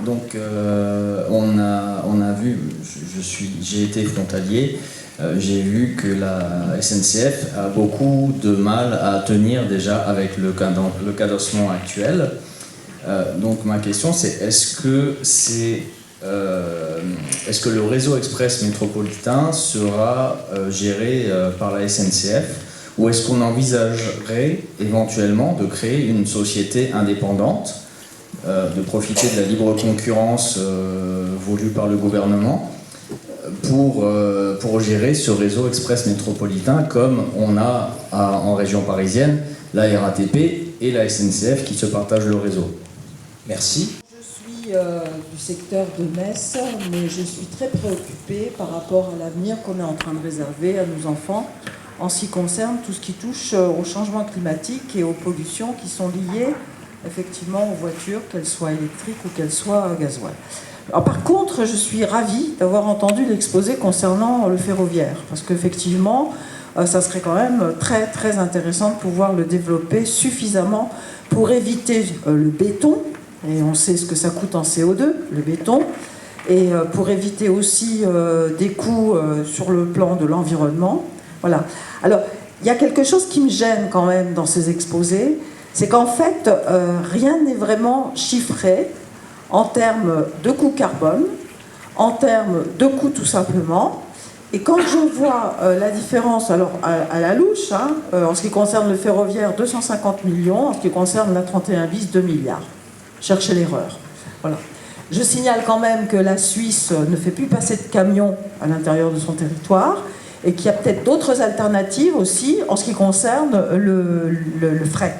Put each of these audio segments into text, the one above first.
Donc on a vu, j'ai été frontalier, j'ai vu que la SNCF a beaucoup de mal à tenir déjà avec le cadencement actuel. Donc ma question c'est, est-ce que le réseau express métropolitain sera géré par la SNCF, ou est-ce qu'on envisagerait éventuellement de créer une société indépendante, de profiter de la libre concurrence voulue par le gouvernement pour gérer ce réseau express métropolitain, comme on a en région parisienne la RATP et la SNCF qui se partagent le réseau? Merci. Je suis du secteur de Metz, mais je suis très préoccupée par rapport à l'avenir qu'on est en train de réserver à nos enfants en ce qui concerne tout ce qui touche au changement climatique et aux pollutions qui sont liées effectivement aux voitures, qu'elles soient électriques ou qu'elles soient à gasoil. Alors, par contre, je suis ravie d'avoir entendu l'exposé concernant le ferroviaire, parce qu'effectivement, ça serait quand même très très intéressant de pouvoir le développer suffisamment pour éviter le béton, et on sait ce que ça coûte en CO2, le béton, et pour éviter aussi des coûts sur le plan de l'environnement. Voilà. Alors, il y a quelque chose qui me gêne quand même dans ces exposés, c'est qu'en fait, rien n'est vraiment chiffré en termes de coût carbone, en termes de coût tout simplement. Et quand je vois la différence, alors à la louche, en ce qui concerne le ferroviaire, 250 millions, en ce qui concerne la 31 bis, 2 milliards. Cherchez l'erreur. Voilà. Je signale quand même que la Suisse ne fait plus passer de camions à l'intérieur de son territoire et qu'il y a peut-être d'autres alternatives aussi en ce qui concerne le fret.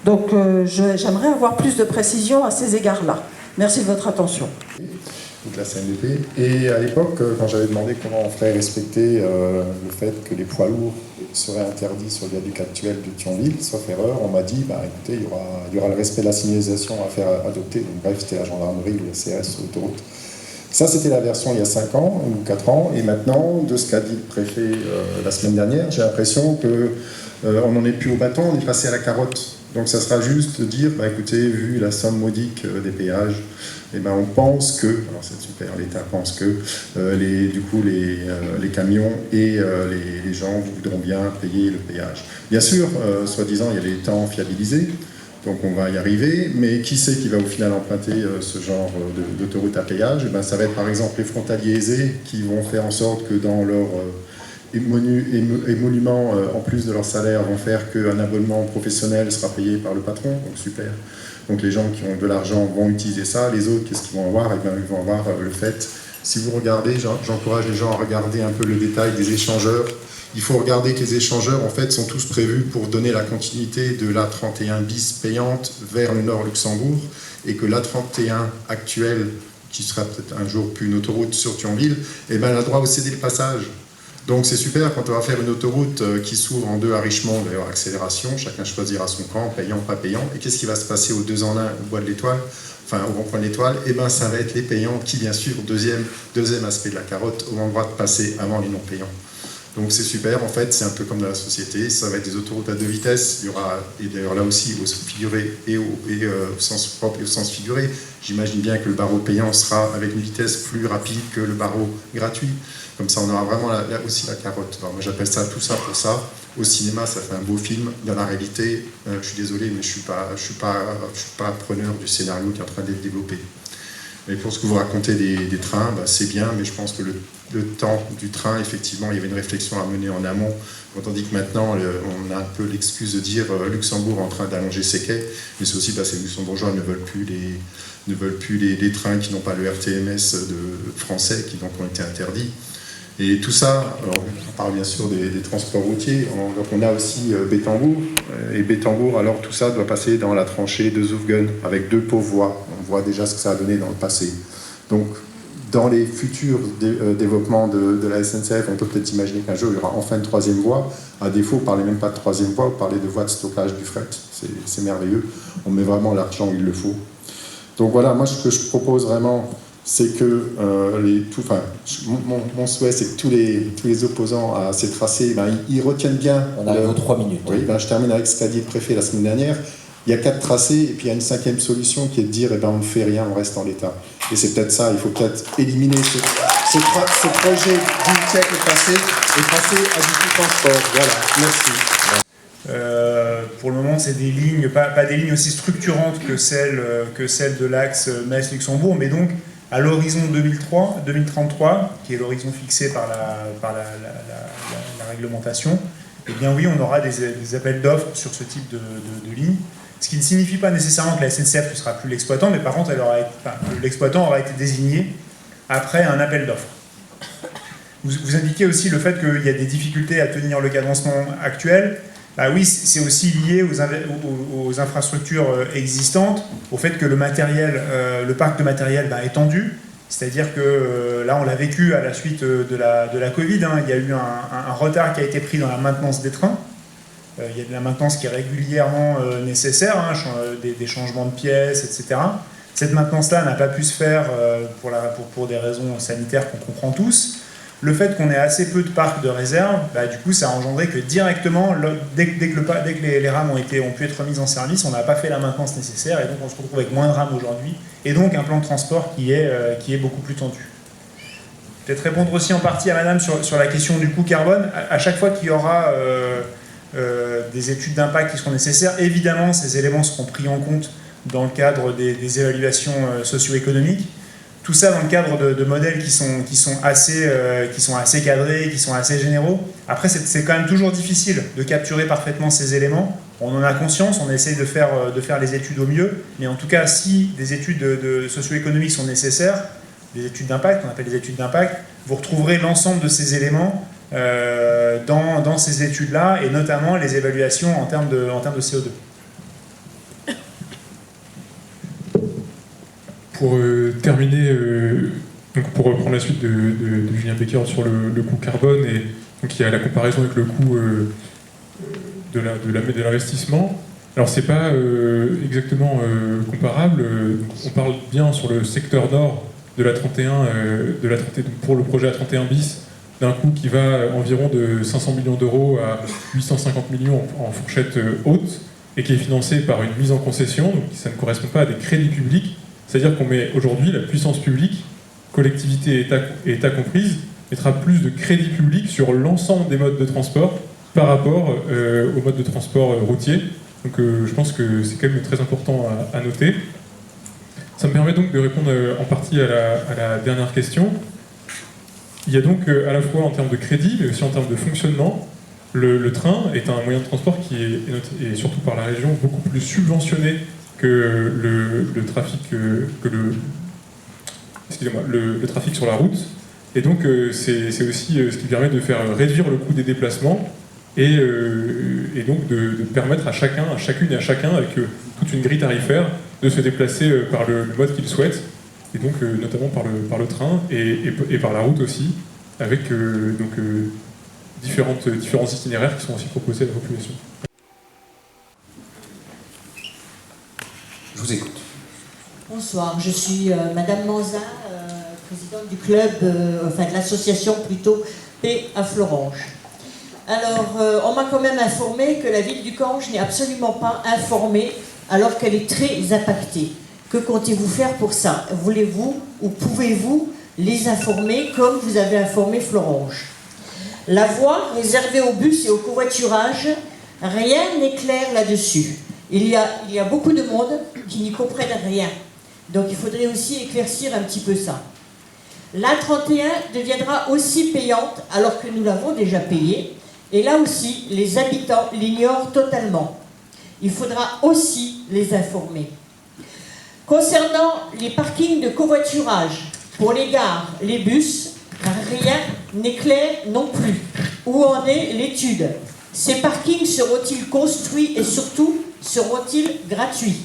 Donc j'aimerais avoir plus de précision à ces égards-là. Merci de votre attention. Donc la CNDP. Et à l'époque, quand j'avais demandé comment on ferait respecter le fait que les poids lourds seraient interdits sur le viaduc actuel de Thionville, sauf erreur, on m'a dit, écoutez, il y aura le respect de la signalisation à faire adopter. Donc bref, c'était la gendarmerie ou la CRS sur l'autoroute. Ça, c'était la version il y a 5 ans ou 4 ans. Et maintenant, de ce qu'a dit le préfet la semaine dernière, j'ai l'impression qu'on n'en est plus au bâton, on est passé à la carotte. Donc ça sera juste de dire, écoutez, vu la somme modique des péages, on pense que, alors c'est super, l'État pense que les camions et les gens voudront bien payer le péage. Bien sûr, soi-disant, il y a les temps fiabilisés, donc on va y arriver, mais qui c'est qui va au final emprunter ce genre d'autoroute à péage? Ça va être par exemple les frontaliers aisés qui vont faire en sorte que dans leur émoluments, en plus de leur salaire, vont faire qu'un abonnement professionnel sera payé par le patron, donc super. Donc les gens qui ont de l'argent vont utiliser ça, les autres, qu'est-ce qu'ils vont avoir? Ils vont avoir le fait, si vous regardez, j'encourage les gens à regarder un peu le détail des échangeurs. Il faut regarder que les échangeurs, en fait, sont tous prévus pour donner la continuité de la 31 bis payante vers le nord Luxembourg, et que la 31 actuelle, qui sera peut-être un jour plus une autoroute sur Thionville, elle a droit au céder le passage. Donc c'est super quand on va faire une autoroute qui s'ouvre en deux à Richemont, d'ailleurs accélération, chacun choisira son camp, payant, pas payant. Et qu'est-ce qui va se passer aux 2 en 1 au bois de l'Étoile, enfin au rond-point de l'Étoile? Ça va être les payants qui, bien sûr, deuxième aspect de la carotte, auront le droit de passer avant les non-payants. Donc c'est super, en fait, c'est un peu comme dans la société, ça va être des autoroutes à 2 vitesses, il y aura, et d'ailleurs là aussi, au sens figuré et au sens propre et au sens figuré, j'imagine bien que le barreau payant sera avec une vitesse plus rapide que le barreau gratuit. Comme ça, on aura vraiment là aussi la carotte. Alors, moi, j'appelle ça tout ça pour ça. Au cinéma, ça fait un beau film. Dans la réalité, je suis désolé, mais je suis pas preneur du scénario qui est en train d'être développé. Mais pour ce que vous racontez des trains, c'est bien, mais je pense que le temps du train, effectivement, il y avait une réflexion à mener en amont. Quand on dit que maintenant, on a un peu l'excuse de dire Luxembourg est en train d'allonger ses quais, mais c'est aussi parce que les Luxembourgeois ne veulent plus les trains qui n'ont pas le RTMS français, qui donc ont été interdits. Et tout ça, alors, on parle bien sûr des transports routiers, donc on a aussi Bettembourg, et Bettembourg, alors tout ça doit passer dans la tranchée de Zufgen, avec 2 pauvres voies. On voit déjà ce que ça a donné dans le passé. Donc, dans les futurs développements de la SNCF, on peut peut-être imaginer qu'un jour, il y aura enfin une 3e voie. À défaut, ne parlez même pas de 3e voie, vous parlez de voie de stockage du fret. C'est merveilleux. On met vraiment l'argent où il le faut. Donc voilà, moi, ce que je propose vraiment, c'est que mon souhait, c'est que tous les opposants à ces tracés, ils retiennent bien. On arrive aux 3 minutes. Oui, je termine avec ce qu'a dit le préfet la semaine dernière. Il y a 4 tracés, et puis il y a une 5e solution qui est de dire, eh ben, on ne fait rien, on reste en l'état. Et c'est peut-être ça, il faut peut-être éliminer ce projet du siècle passé et passer à du tout transport. Voilà, merci. Pour le moment, c'est des lignes, pas des lignes aussi structurantes que celles de l'axe Metz-Luxembourg, mais donc à l'horizon 2033, qui est l'horizon fixé par la réglementation, eh bien oui, on aura des appels d'offres sur ce type de ligne. Ce qui ne signifie pas nécessairement que la SNCF ne sera plus l'exploitant, mais par contre, l'exploitant aura été désigné après un appel d'offres. Vous indiquez aussi le fait qu'il y a des difficultés à tenir le cadencement actuel. Bah oui, c'est aussi lié aux infrastructures existantes, au fait que le parc de matériel est tendu. C'est-à-dire que là, on l'a vécu à la suite de la Covid. Hein, il y a eu un retard qui a été pris dans la maintenance des trains. Il y a de la maintenance qui est régulièrement nécessaire, hein, des changements de pièces, etc. Cette maintenance-là n'a pas pu se faire pour des raisons sanitaires qu'on comprend tous. Le fait qu'on ait assez peu de parcs de réserve, du coup, ça a engendré que directement, dès que les rames ont pu être remises en service, on n'a pas fait la maintenance nécessaire, et donc on se retrouve avec moins de rames aujourd'hui, et donc un plan de transport qui est beaucoup plus tendu. Peut-être répondre aussi en partie à madame sur la question du coût carbone. À chaque fois qu'il y aura des études d'impact qui seront nécessaires, évidemment, ces éléments seront pris en compte dans le cadre des évaluations socio-économiques. Tout ça dans le cadre de modèles qui sont assez cadrés, qui sont assez généraux. Après, c'est quand même toujours difficile de capturer parfaitement ces éléments. On en a conscience, on essaye de faire les études au mieux, mais en tout cas, si des études socio-économiques sont nécessaires, des études d'impact, on appelle les études d'impact, vous retrouverez l'ensemble de ces éléments dans ces études-là, et notamment les évaluations en termes de CO2. Pour terminer, donc pour reprendre la suite de Julien Becker sur le coût carbone, et donc il y a la comparaison avec le coût de l'investissement. Alors c'est pas exactement comparable. On parle bien sur le secteur nord de la 31, pour le projet A31 bis, d'un coût qui va environ de 500 millions d'euros à 850 millions en fourchette haute, et qui est financé par une mise en concession, donc ça ne correspond pas à des crédits publics. C'est-à-dire qu'on met aujourd'hui la puissance publique, collectivité et État comprises, mettra plus de crédits publics sur l'ensemble des modes de transport par rapport au mode de transport routier. Donc je pense que c'est quand même très important à noter. Ça me permet donc de répondre en partie à la dernière question. Il y a donc à la fois en termes de crédit, mais aussi en termes de fonctionnement, le train est un moyen de transport qui est, et surtout par la région, beaucoup plus subventionné que le trafic le trafic sur la route, et donc c'est aussi ce qui permet de faire réduire le coût des déplacements et donc de permettre à chacune et à chacun, avec toute une grille tarifaire, de se déplacer par le mode qu'il souhaite, et donc notamment par le train et par la route aussi, avec différents itinéraires qui sont aussi proposés à la population. Je vous écoute. Bonsoir, je suis Madame Manzin, présidente du club, de l'association plutôt Paix à Florange. Alors, on m'a quand même informé que la ville du Cange n'est absolument pas informée alors qu'elle est très impactée. Que comptez-vous faire pour ça? Voulez-vous ou pouvez-vous les informer comme vous avez informé Florange? La voie réservée aux bus et au covoiturage, rien n'est clair là-dessus. Il y a beaucoup de monde qui n'y comprennent rien. Donc il faudrait aussi éclaircir un petit peu ça. L'A31 deviendra aussi payante alors que nous l'avons déjà payée. Et là aussi, les habitants l'ignorent totalement. Il faudra aussi les informer. Concernant les parkings de covoiturage, pour les gares, les bus, rien n'est clair non plus. Où en est l'étude? Ces parkings seront-ils construits et surtout seront-ils gratuits?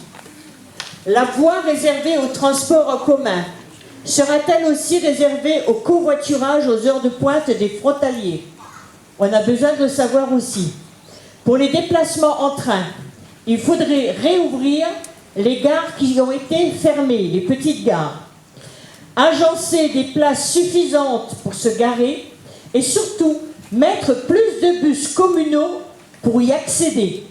La voie réservée au transport en commun sera-t-elle aussi réservée au covoiturage aux heures de pointe des frontaliers? On a besoin de le savoir aussi. Pour les déplacements en train, il faudrait réouvrir les gares qui ont été fermées, les petites gares. Agencer des places suffisantes pour se garer et surtout mettre plus de bus communaux pour y accéder.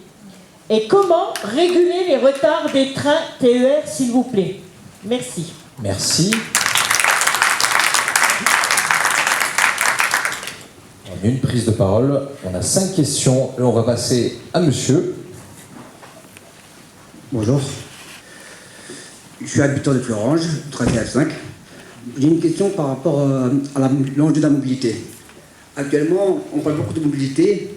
Et comment réguler les retards des trains TER, s'il vous plaît? Merci. Merci. On a une prise de parole, on a 5 questions et on va passer à monsieur. Bonjour. Je suis habitant de Florange, 3F5. J'ai une question par rapport à l'enjeu de la mobilité. Actuellement, on parle beaucoup de mobilité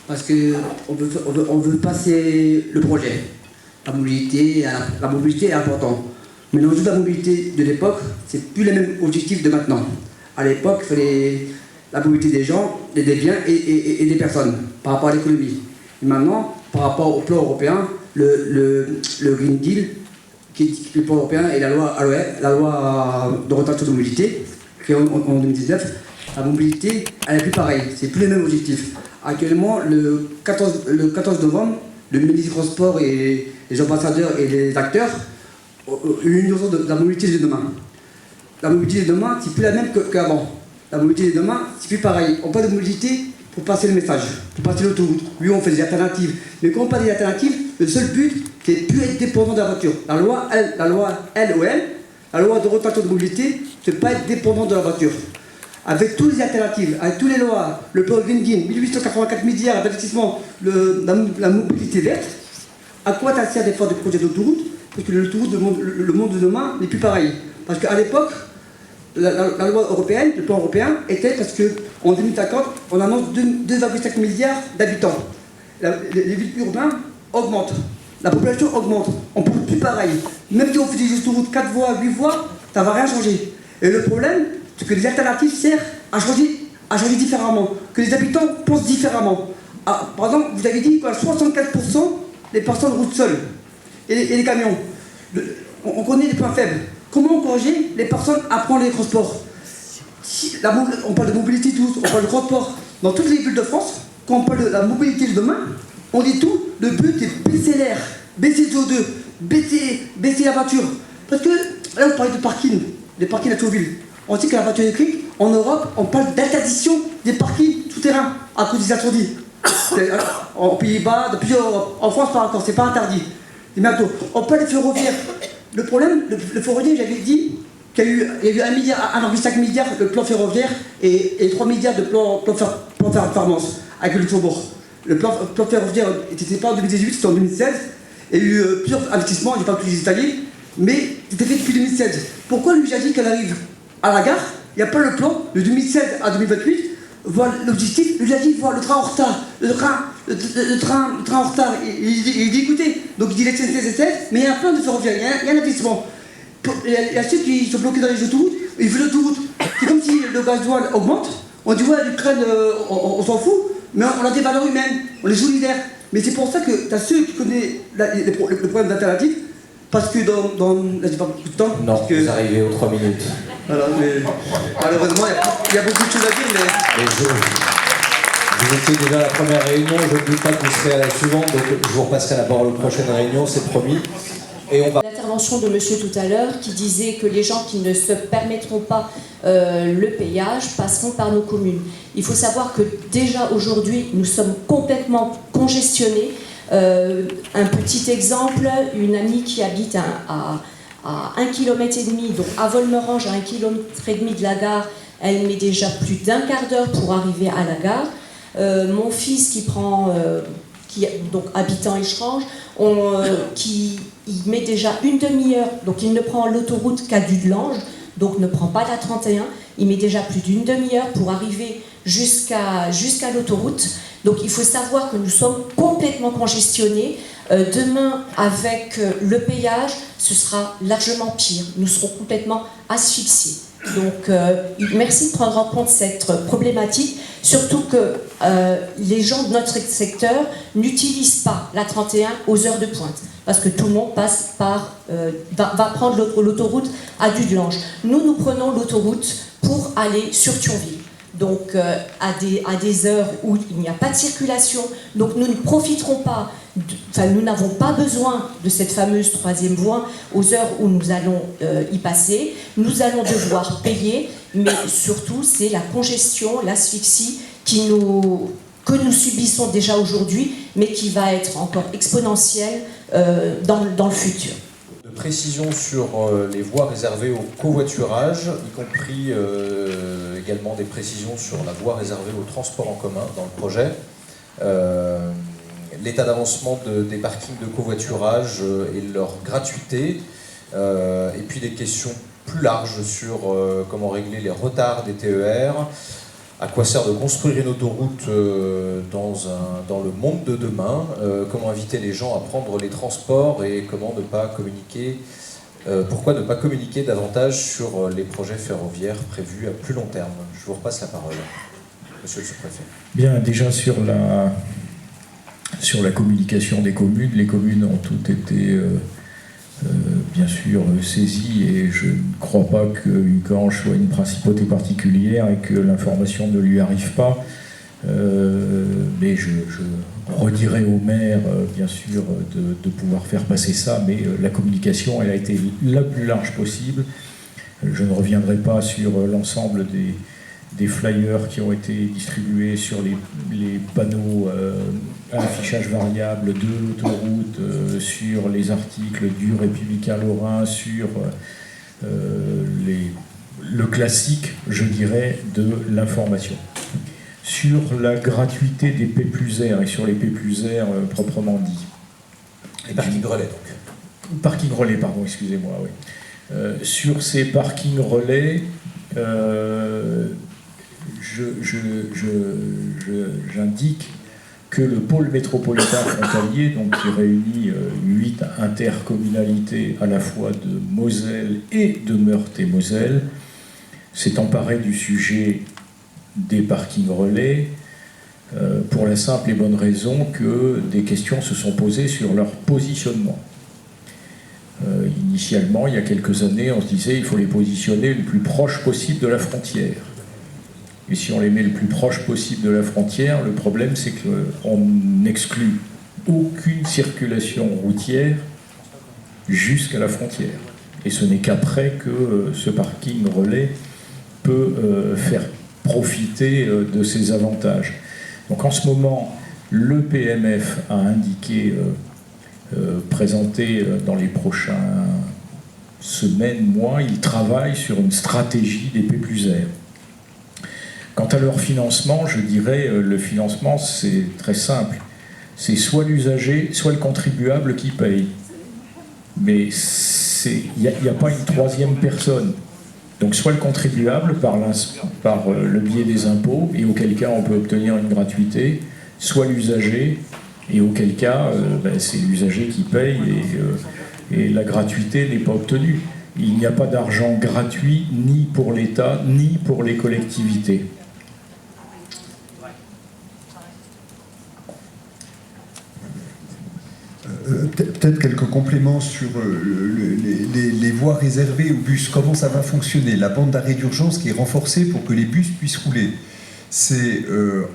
parce qu'on veut passer le projet. La mobilité est importante. Mais l'enjeu de la mobilité de l'époque, c'est plus les mêmes objectifs de maintenant. À l'époque, il fallait la mobilité des gens, des biens et des personnes par rapport à l'économie. Et maintenant, par rapport au plan européen, le Green Deal, qui est le plan européen et la loi de rotation de mobilité, créée en 2019, la mobilité, elle n'est plus pareille, c'est plus les mêmes objectifs. Actuellement, le 14 novembre, le ministre du Transport et les ambassadeurs et les acteurs ont eu une notion de la mobilité de demain. La mobilité de demain, c'est plus la même qu'avant. La mobilité de demain, c'est plus pareil. On parle de mobilité pour passer le message, pour passer l'autoroute. Oui, on fait des alternatives. Mais quand on parle des alternatives, le seul but, c'est de ne plus être dépendant de la voiture. La loi de rotation de mobilité, c'est pas être dépendant de la voiture. Avec toutes les alternatives, avec toutes les lois, le plan Green Deal, 1884 milliards d'investissement, la mobilité verte, à quoi ça sert de faire des projets d'autoroute? Parce que l'autoroute, le monde de demain n'est plus pareil. Parce qu'à l'époque, la loi européenne, le plan européen, était parce qu'en 2050, on annonce 2,5 milliards d'habitants. Les villes urbaines augmentent. La population augmente. On ne peut plus pareil. Même si on fait des autoroutes 4 voies, 8 voies, ça ne va rien changer. Et le problème, c'est que les alternatives servent à changer différemment. Que les habitants pensent différemment. Ah, par exemple, vous avez dit que 64% des personnes roulent seules. Et les camions. On connaît les points faibles. Comment encourager les personnes à prendre les transports? On parle de mobilité tous, on parle de transport. Dans toutes les villes de France, quand on parle de la mobilité de demain, on dit tout, le but est baisser l'air, baisser le CO2, baisser la voiture. Parce que là, on parlait de parking, des parkings à Tourville. On sait que la voiture électrique, en Europe, on parle d'interdiction des parkings souterrains à cause des incendies. En Pays-Bas, depuis en France, pas encore, c'est pas interdit. Et bientôt, on parle des ferroviaires. Le problème, le ferroviaire, j'avais dit qu'il y a eu 1,5 milliard de plan ferroviaire et 3 milliards de plan performance avec le Luxembourg. Le plan ferroviaire n'était pas en 2018, c'était en 2016. Il y a eu plusieurs investissements, je n'ai pas tous les détailler, mais c'était fait depuis 2016. Pourquoi lui, j'ai dit qu'elle arrive à la gare, il n'y a pas le plan de 2016 à 2028, voir l'objectif, lui a dit voir le train en retard, le train en retard. Il dit écoutez, donc il dit les SNCF, mais il y a un plan de ferroviaire, il y a un investissement. Il y a ceux qui sont bloqués dans les autoroutes, ils veulent l'autoroute. C'est comme si le gasoil augmente, on dit ouais, l'Ukraine, on s'en fout, mais on a des valeurs humaines, on est solidaires. Mais c'est pour ça que tu as ceux qui connaissent le problème d'alternative, parce que là, j'ai pas beaucoup de temps. Non, parce que, vous arrivez aux 3 minutes. Voilà, mais malheureusement, il y a beaucoup de choses à dire, mais... Vous étiez déjà à la première réunion, je ne doute pas que vous serez à la suivante, donc je vous repasserai la parole aux prochaines réunions, c'est promis. Et on va... L'intervention de monsieur tout à l'heure qui disait que les gens qui ne se permettront pas le péage passeront par nos communes. Il faut savoir que déjà aujourd'hui, nous sommes complètement congestionnés. Un petit exemple, une amie qui habite à 1,5 km, donc à Volmerange, à 1,5 km de la gare, elle met déjà plus d'1 quart d'heure pour arriver à la gare. Mon fils qui donc habitant Échrange, il met déjà une demi-heure, donc il ne prend l'autoroute qu'à Dudelange, donc ne prend pas la 31, il met déjà plus d'une demi-heure pour arriver jusqu'à l'autoroute. Donc il faut savoir que nous sommes complètement congestionnés. Demain, avec le péage, ce sera largement pire. Nous serons complètement asphyxiés. Donc merci de prendre en compte cette problématique, surtout que les gens de notre secteur n'utilisent pas la 31 aux heures de pointe, parce que tout le monde passe va prendre l'autoroute à Dudelange. Nous prenons l'autoroute pour aller sur Thionville. Donc à des heures où il n'y a pas de circulation, donc nous ne profiterons pas, nous n'avons pas besoin de cette fameuse 3e voie aux heures où nous allons y passer. Nous allons devoir payer, mais surtout c'est la congestion, l'asphyxie qui nous que nous subissons déjà aujourd'hui, mais qui va être encore exponentielle dans le futur. De précision sur les voies réservées au covoiturage, y compris également des précisions sur la voie réservée au transport en commun dans le projet. L'état d'avancement des parkings de covoiturage et leur gratuité, et puis des questions plus larges sur comment régler les retards des TER, à quoi sert de construire une autoroute dans le monde de demain, comment inviter les gens à prendre les transports et comment ne pas communiquer, pourquoi ne pas communiquer davantage sur les projets ferroviaires prévus à plus long terme. Je vous repasse la parole, monsieur le sous-préfet. Bien, déjà sur la communication des communes, les communes ont toutes été bien sûr saisies et je ne crois pas que Uckange soit une principauté particulière et que l'information ne lui arrive pas. Mais je redirai au maire, bien sûr, de pouvoir faire passer ça, mais la communication, elle a été la plus large possible. Je ne reviendrai pas sur l'ensemble des flyers qui ont été distribués sur les panneaux à affichage variable de l'autoroute, sur les articles du Républicain Lorrain, sur le classique, je dirais, de l'information. Sur la gratuité des P+R et sur les P+R proprement dit. Les parkings relais, donc. Parking relais, pardon, excusez-moi, oui. Sur ces parkings relais, j'indique que le pôle métropolitain frontalier, donc qui réunit 8 intercommunalités à la fois de Moselle et de Meurthe-et-Moselle, s'est emparé du sujet des parkings relais pour la simple et bonne raison que des questions se sont posées sur leur positionnement. Initialement, il y a quelques années, on se disait qu'il faut les positionner le plus proche possible de la frontière. Et si on les met le plus proche possible de la frontière, le problème c'est qu'on n'exclut aucune circulation routière jusqu'à la frontière. Et ce n'est qu'après que ce parking relais peut faire profiter de ces avantages. Donc en ce moment, le PMF a indiqué, présenté dans les prochaines semaines, mois, il travaille sur une stratégie des P+R. Quant à leur financement, je dirais, le financement, c'est très simple. C'est soit l'usager, soit le contribuable qui paye. Mais il n'y a pas une troisième personne. Donc soit le contribuable par le biais des impôts, et auquel cas on peut obtenir une gratuité, soit l'usager, et auquel cas c'est l'usager qui paye, et la gratuité n'est pas obtenue. Il n'y a pas d'argent gratuit ni pour l'État, ni pour les collectivités. Peut-être quelques compléments sur les voies réservées aux bus. Comment ça va fonctionner? La bande d'arrêt d'urgence qui est renforcée pour que les bus puissent rouler. C'est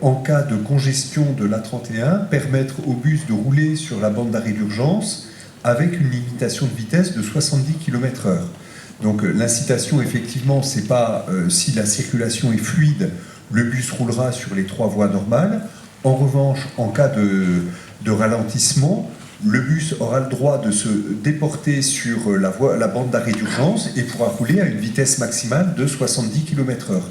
en cas de congestion de l'A31, permettre aux bus de rouler sur la bande d'arrêt d'urgence avec une limitation de vitesse de 70 km/h. Donc l'incitation, effectivement, c'est pas si la circulation est fluide, le bus roulera sur les 3 voies normales. En revanche, en cas de ralentissement, le bus aura le droit de se déporter sur la bande d'arrêt d'urgence et pourra rouler à une vitesse maximale de 70 km/h.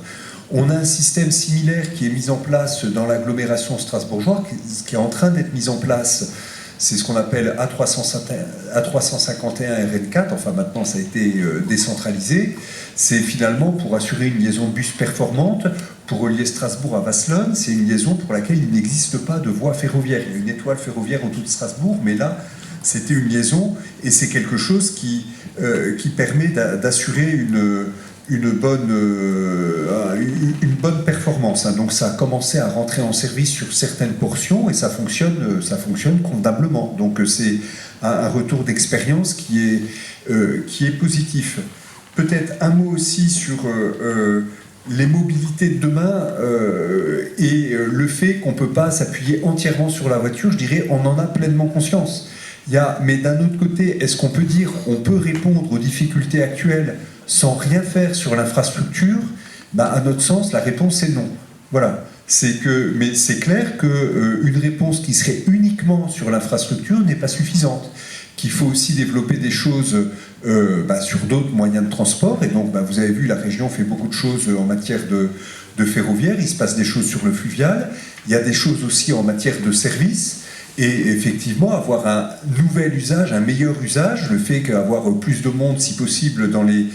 On a un système similaire qui est mis en place dans l'agglomération strasbourgeoise, qui est en train d'être mis en place. C'est ce qu'on appelle A351 RN4, enfin maintenant ça a été décentralisé. C'est finalement pour assurer une liaison de bus performante, pour relier Strasbourg à Vasselonne. C'est une liaison pour laquelle il n'existe pas de voie ferroviaire. Il y a une étoile ferroviaire autour de Strasbourg, mais là c'était une liaison et c'est quelque chose qui permet d'assurer une bonne performance. Donc ça a commencé à rentrer en service sur certaines portions et ça fonctionne convenablement. Donc c'est un retour d'expérience qui est positif. Peut-être un mot aussi sur les mobilités de demain et le fait qu'on ne peut pas s'appuyer entièrement sur la voiture. Je dirais on en a pleinement conscience. Mais d'un autre côté, est-ce qu'on peut dire on peut répondre aux difficultés actuelles sans rien faire sur l'infrastructure? À notre sens, la réponse est non. Voilà. Mais c'est clair qu'une réponse qui serait uniquement sur l'infrastructure n'est pas suffisante. Qu'il faut aussi développer des choses sur d'autres moyens de transport. Et donc, vous avez vu, la région fait beaucoup de choses en matière de ferroviaire. Il se passe des choses sur le fluvial. Il y a des choses aussi en matière de services. Et effectivement, avoir un nouvel usage, un meilleur usage, le fait qu'avoir plus de monde, si possible, dans les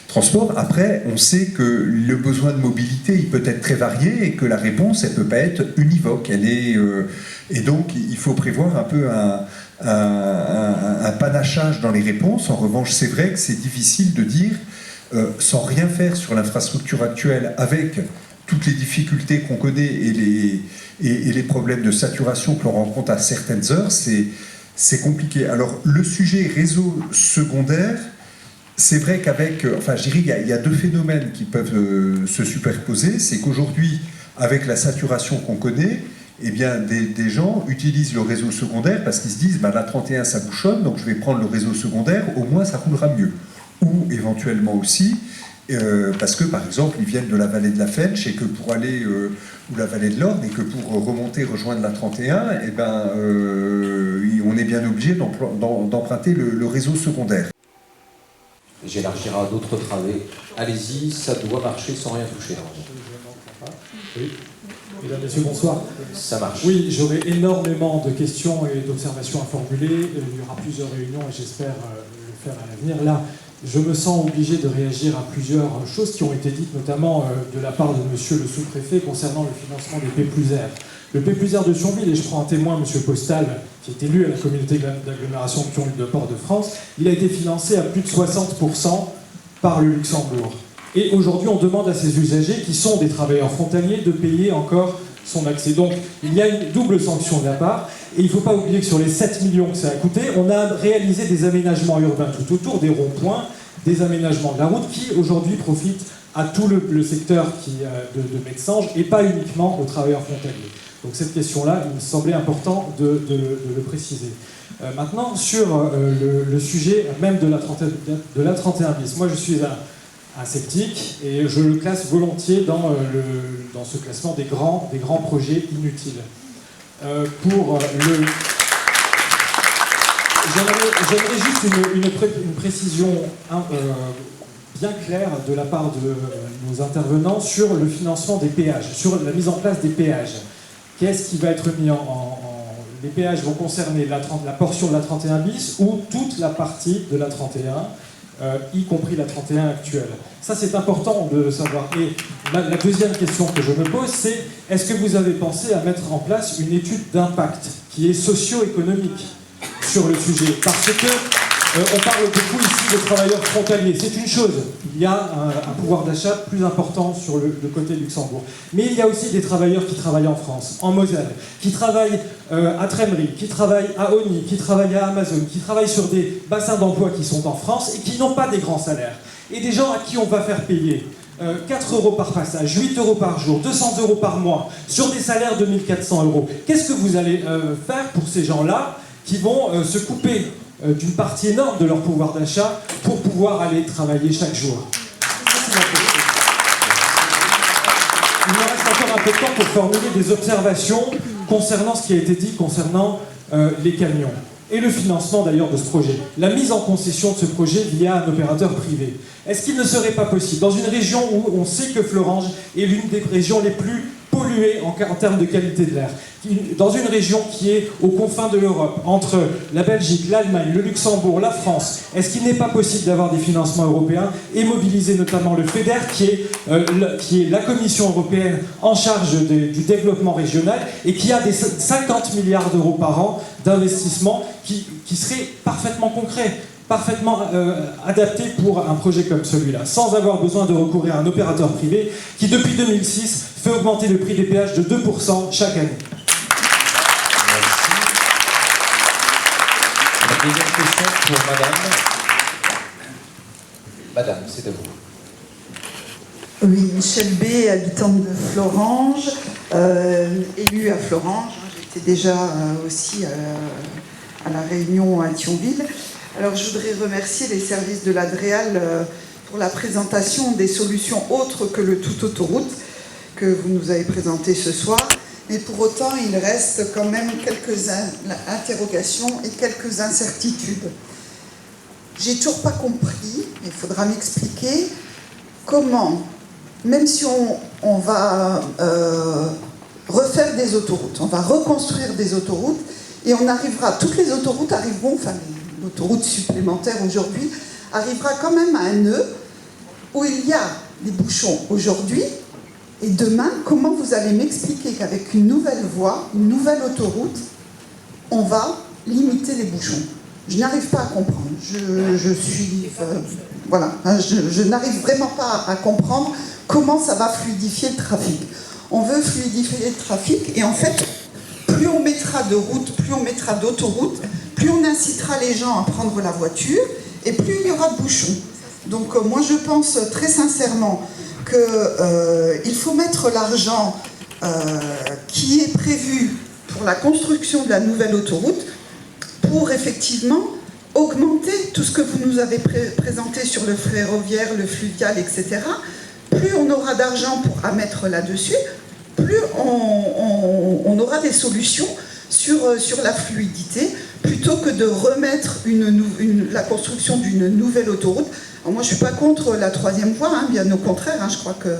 transports. Après, on sait que le besoin de mobilité, il peut être très varié et que la réponse, elle ne peut pas être univoque. Et donc, il faut prévoir un peu un panachage dans les réponses. En revanche, c'est vrai que c'est difficile de dire, sans rien faire sur l'infrastructure actuelle, avec toutes les difficultés qu'on connaît et les problèmes de saturation que l'on rencontre à certaines heures, c'est compliqué. Alors, le sujet réseau secondaire, c'est vrai qu'avec, je dirais, il y a deux phénomènes qui peuvent se superposer. C'est qu'aujourd'hui, avec la saturation qu'on connaît, eh bien, des gens utilisent le réseau secondaire parce qu'ils se disent, la 31 ça bouchonne, donc je vais prendre le réseau secondaire, au moins ça roulera mieux. Ou éventuellement aussi, parce que par exemple, ils viennent de la vallée de la Fench et que pour aller, ou la vallée de l'Orne, et que pour remonter, rejoindre la 31, on est bien obligé d'emprunter le réseau secondaire. J'élargirai à d'autres travées. Allez-y, ça doit marcher sans rien toucher. Oui. Mesdames, Messieurs, bonsoir. Ça marche. Oui, j'aurai énormément de questions et d'observations à formuler. Il y aura plusieurs réunions et j'espère le faire à l'avenir. Là, je me sens obligé de réagir à plusieurs choses qui ont été dites, notamment de la part de Monsieur le sous-préfet concernant le financement des P+R. Le P+R de Thionville, et je prends un témoin, Monsieur Postal, qui est élu à la communauté d'agglomération de Thionville-de-Port-de-France, il a été financé à plus de 60% par le Luxembourg. Et aujourd'hui, on demande à ces usagers, qui sont des travailleurs frontaliers, de payer encore son accès. Donc, il y a une double sanction de la part. Et il ne faut pas oublier que sur les 7 millions que ça a coûté, on a réalisé des aménagements urbains tout autour, des ronds-points, des aménagements de la route, qui aujourd'hui profitent à tout le secteur de Mexange et pas uniquement aux travailleurs frontaliers. Donc cette question-là, il me semblait important de le préciser. Maintenant, sur le sujet même de la 31 bis, moi je suis un sceptique et je le classe volontiers dans ce classement des grands projets inutiles. J'aimerais juste une précision bien claire de la part de nos intervenants sur le financement des péages, sur la mise en place des péages. Qu'est-ce qui va être mis Les péages vont concerner la portion de la 31 bis ou toute la partie de la 31, y compris la 31 actuelle. Ça, c'est important de savoir. Et la deuxième question que je me pose, c'est est-ce que vous avez pensé à mettre en place une étude d'impact qui est socio-économique sur le sujet? Parce que on parle beaucoup ici de travailleurs frontaliers. C'est une chose. Il y a un pouvoir d'achat plus important sur le côté Luxembourg. Mais il y a aussi des travailleurs qui travaillent en France, en Moselle, qui travaillent à Trémery, qui travaillent à Osny, qui travaillent à Amazon, qui travaillent sur des bassins d'emploi qui sont en France et qui n'ont pas des grands salaires. Et des gens à qui on va faire payer 4 € par passage, 8 € par jour, 200 € par mois, sur des salaires de 1 400 €. Qu'est-ce que vous allez faire pour ces gens-là qui vont se couper d'une partie énorme de leur pouvoir d'achat pour pouvoir aller travailler chaque jour? Il me reste encore un peu de temps pour formuler des observations concernant ce qui a été dit concernant les camions et le financement d'ailleurs de ce projet. La mise en concession de ce projet via un opérateur privé. Est-ce qu'il ne serait pas possible, dans une région où on sait que Florange est l'une des régions les plus polluées en termes de qualité de l'air, dans une région qui est aux confins de l'Europe, entre la Belgique, l'Allemagne, le Luxembourg, la France, est-ce qu'il n'est pas possible d'avoir des financements européens et mobiliser notamment le FEDER, qui est la Commission européenne en charge du développement régional et qui a des 50 milliards d'euros par an d'investissement qui seraient parfaitement concrets, parfaitement adapté pour un projet comme celui-là, sans avoir besoin de recourir à un opérateur privé qui, depuis 2006, fait augmenter le prix des péages de 2% chaque année. Merci. La deuxième question pour Madame. Madame, c'est à vous. Oui, Michel B, habitante de Florange, élue à Florange. J'étais déjà aussi à la réunion à Thionville. Alors je voudrais remercier les services de l'Adréal pour la présentation des solutions autres que le tout autoroute que vous nous avez présenté ce soir, mais pour autant, il reste quand même quelques interrogations et quelques incertitudes. J'ai toujours pas compris, il faudra m'expliquer, comment, même si on va refaire des autoroutes, on va reconstruire des autoroutes, et on arrivera, toutes les autoroutes arriveront, enfin l'autoroute supplémentaire aujourd'hui, arrivera quand même à un nœud où il y a des bouchons aujourd'hui, et demain, comment vous allez m'expliquer qu'avec une nouvelle voie, une nouvelle autoroute, on va limiter les bouchons? Je n'arrive pas à comprendre. Je n'arrive vraiment pas à comprendre comment ça va fluidifier le trafic. On veut fluidifier le trafic, et en fait, plus on mettra de routes, plus on mettra d'autoroutes, plus on incitera les gens à prendre la voiture, et plus il y aura de bouchons. Donc moi je pense très sincèrement qu'il faut mettre l'argent qui est prévu pour la construction de la nouvelle autoroute pour effectivement augmenter tout ce que vous nous avez présenté sur le ferroviaire, le fluvial, etc. Plus on aura d'argent à mettre là-dessus, plus on aura des solutions sur la fluidité, plutôt que de remettre la construction d'une nouvelle autoroute. Alors moi, je ne suis pas contre la troisième voie, bien au contraire, je crois que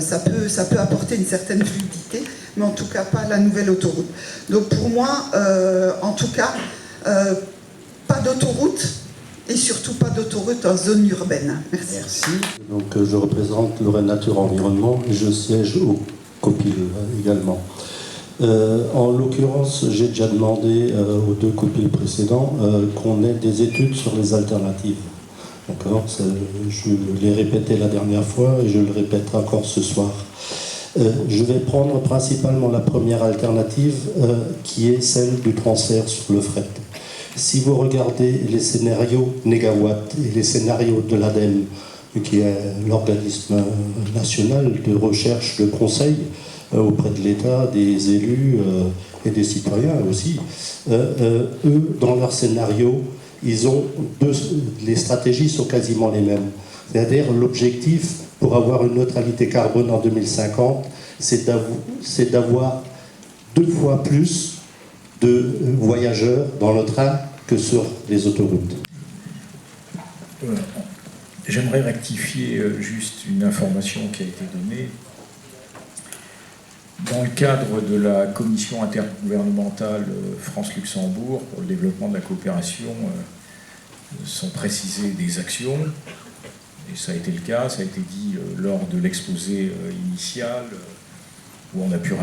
ça peut apporter une certaine fluidité, mais en tout cas pas la nouvelle autoroute. Donc pour moi, en tout cas, pas d'autoroute, et surtout pas d'autoroute en zone urbaine. Merci. Merci. Donc je représente Lorraine Nature Environnement et je siège au COPIL également. En l'occurrence, j'ai déjà demandé aux deux COPIL précédents qu'on ait des études sur les alternatives. D'accord, je l'ai répété la dernière fois et je le répéterai encore ce soir. Je vais prendre principalement la première alternative qui est celle du transfert sur le fret. Si vous regardez les scénarios Négawatt et les scénarios de l'ADEME, qui est l'organisme national de recherche, de conseil auprès de l'État, des élus et des citoyens aussi, eux, dans leurs scénarios, les stratégies sont quasiment les mêmes. C'est-à-dire l'objectif pour avoir une neutralité carbone en 2050, c'est d'avoir 2 fois plus de voyageurs dans le train que sur les autoroutes. J'aimerais rectifier juste une information qui a été donnée. Dans le cadre de la commission intergouvernementale France-Luxembourg pour le développement de la coopération, sont précisées des actions, et ça a été le cas, ça a été dit lors de l'exposé initial, où on a pu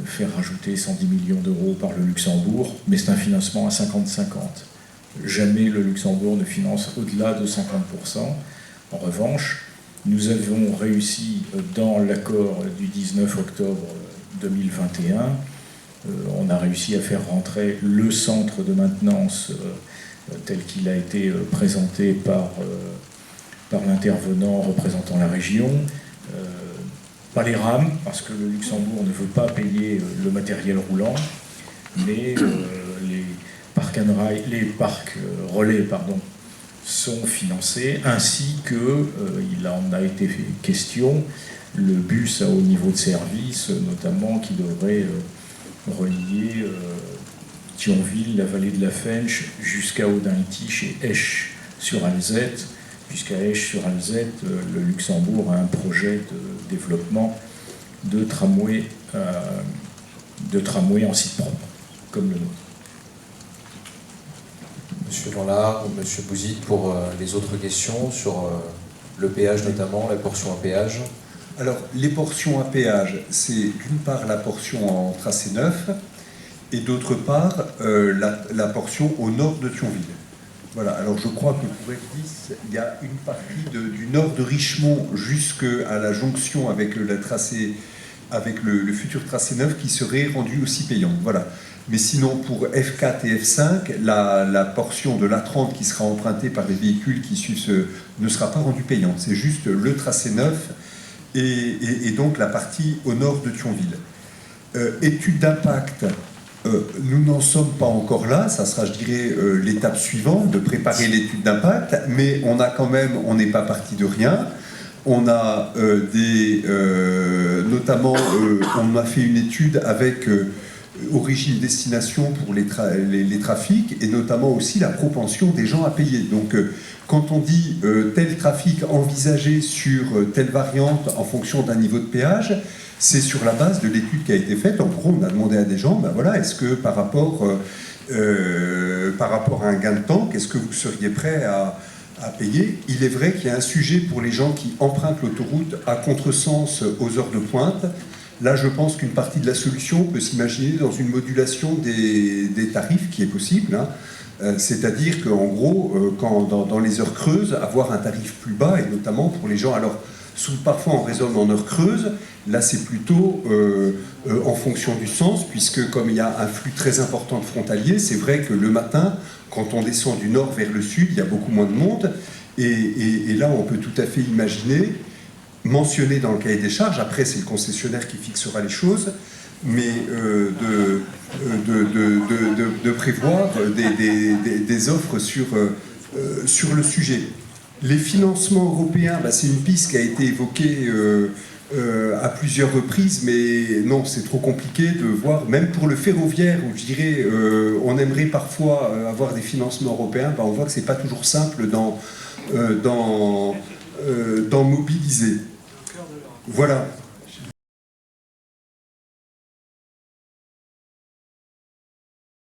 faire rajouter 110 millions d'euros par le Luxembourg, mais c'est un financement à 50-50. Jamais le Luxembourg ne finance au-delà de 50%. En revanche, nous avons réussi dans l'accord du 19 octobre 2021, on a réussi à faire rentrer le centre de maintenance tel qu'il a été présenté par l'intervenant représentant la région, pas les rames, parce que le Luxembourg ne veut pas payer le matériel roulant, mais les parcs relais sont financés, ainsi que, il en a été question, le bus à haut niveau de service, notamment qui devrait relier Thionville, la vallée de la Fensch, jusqu'à Audinty et Esch-sur-Alzette, puisqu'à Esch-sur-Alzette, le Luxembourg a un projet de développement de tramway en site propre, comme le nôtre. Monsieur Danlard ou Monsieur Bouzid pour les autres questions sur le péage notamment, la portion à péage. Alors, les portions à péage, c'est d'une part la portion en tracé neuf et d'autre part la portion au nord de Thionville. Voilà, alors je crois que pour F10, il y a une partie du nord de Richemont jusqu'à la jonction avec le futur tracé neuf qui serait rendu aussi payant. Voilà. Mais sinon, pour F4 et F5, la portion de l'A30 qui sera empruntée par les véhicules qui suivent ne sera pas rendue payante. C'est juste le tracé neuf et donc la partie au nord de Thionville. Étude d'impact, nous n'en sommes pas encore là. Ça sera, je dirais, l'étape suivante de préparer l'étude d'impact. Mais on n'est pas parti de rien. On a notamment, on a fait une étude avec origine-destination pour les trafics, et notamment aussi la propension des gens à payer. Donc, quand on dit tel trafic envisagé sur telle variante en fonction d'un niveau de péage, c'est sur la base de l'étude qui a été faite. En gros, on a demandé à des gens, ben voilà, est-ce que par rapport à un gain de temps, qu'est-ce que vous seriez prêt à payer? Il est vrai qu'il y a un sujet pour les gens qui empruntent l'autoroute à contresens aux heures de pointe. Là, je pense qu'une partie de la solution peut s'imaginer dans une modulation des tarifs qui est possible, hein. C'est-à-dire qu'en gros, dans les heures creuses, avoir un tarif plus bas, et notamment pour les gens, alors parfois on raisonne en heures creuses, là c'est plutôt en fonction du sens, puisque comme il y a un flux très important de frontaliers, c'est vrai que le matin, quand on descend du nord vers le sud, il y a beaucoup moins de monde, et là on peut tout à fait imaginer, mentionner dans le cahier des charges, après c'est le concessionnaire qui fixera les choses, mais de prévoir des offres sur le sujet. Les financements européens, bah, c'est une piste qui a été évoquée à plusieurs reprises, mais non, c'est trop compliqué de voir, même pour le ferroviaire, où je dirais on aimerait parfois avoir des financements européens, bah, on voit que c'est pas toujours simple d'en mobiliser. Voilà.